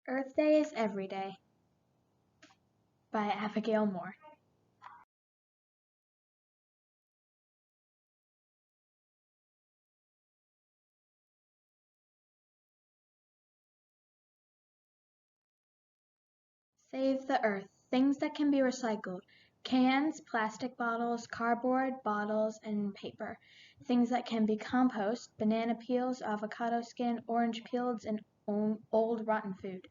Earth Day is Every Day by Abagael Moore. Save the Earth. Things that can be recycled. Cans, plastic bottles, cardboard, bottles, and paper. Things that can be compost. Banana peels, avocado skin, orange peels, and old rotten food.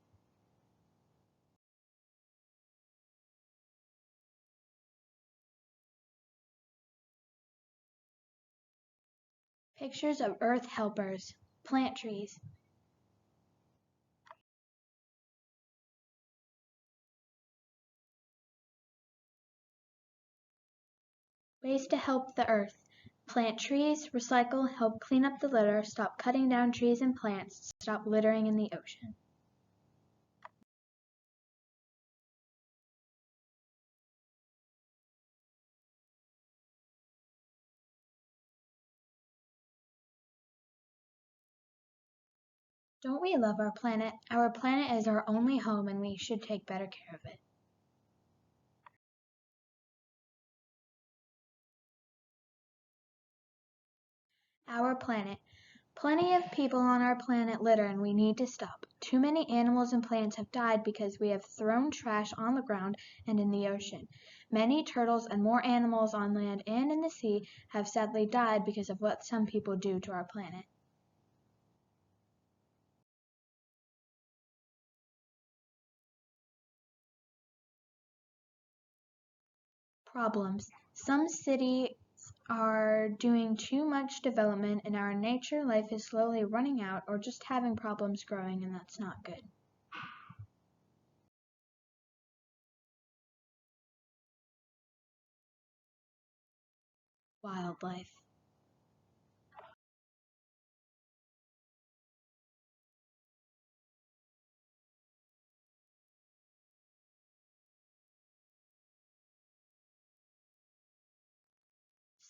Pictures of Earth helpers. Plant trees. Ways to help the Earth. Plant trees, recycle, help clean up the litter, stop cutting down trees and plants, stop littering in the ocean. Don't we love our planet? Our planet is our only home and we should take better care of it. Our planet. Plenty of people on our planet litter and we need to stop. Too many animals and plants have died because we have thrown trash on the ground and in the ocean. Many turtles and more animals on land and in the sea have sadly died because of what some people do to our planet. Problems. Some cities are doing too much development and our nature life is slowly running out or just having problems growing, and that's not good. Wildlife.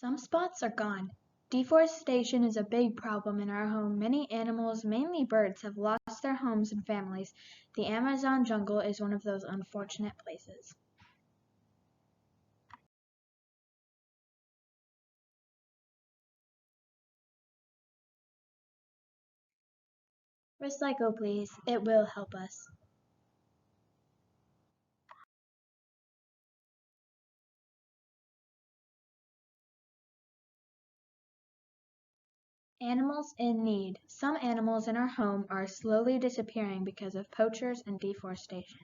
Some spots are gone. Deforestation is a big problem in our home. Many animals, mainly birds, have lost their homes and families. The Amazon jungle is one of those unfortunate places. Recycle, please. It will help us. Animals in need. Some animals in our home are slowly disappearing because of poachers and deforestation.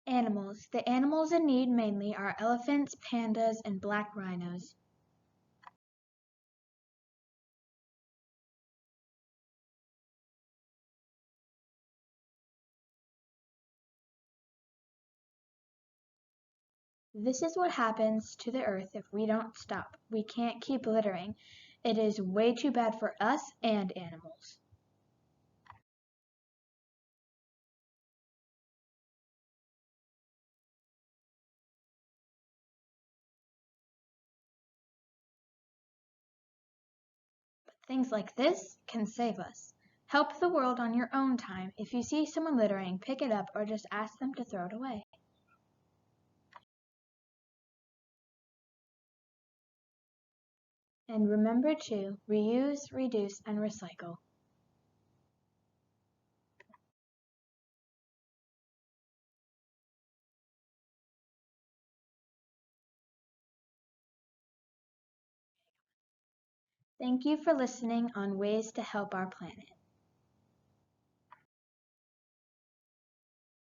Animals. The animals in need mainly are elephants, pandas, and black rhinos. This is what happens to the earth if we don't stop. We can't keep littering. It is way too bad for us and animals. But things like this can save us. Help the world on your own time. If you see someone littering, pick it up or just ask them to throw it away. And remember to reuse, reduce, and recycle. Thank you for listening on Ways to Help Our Planet.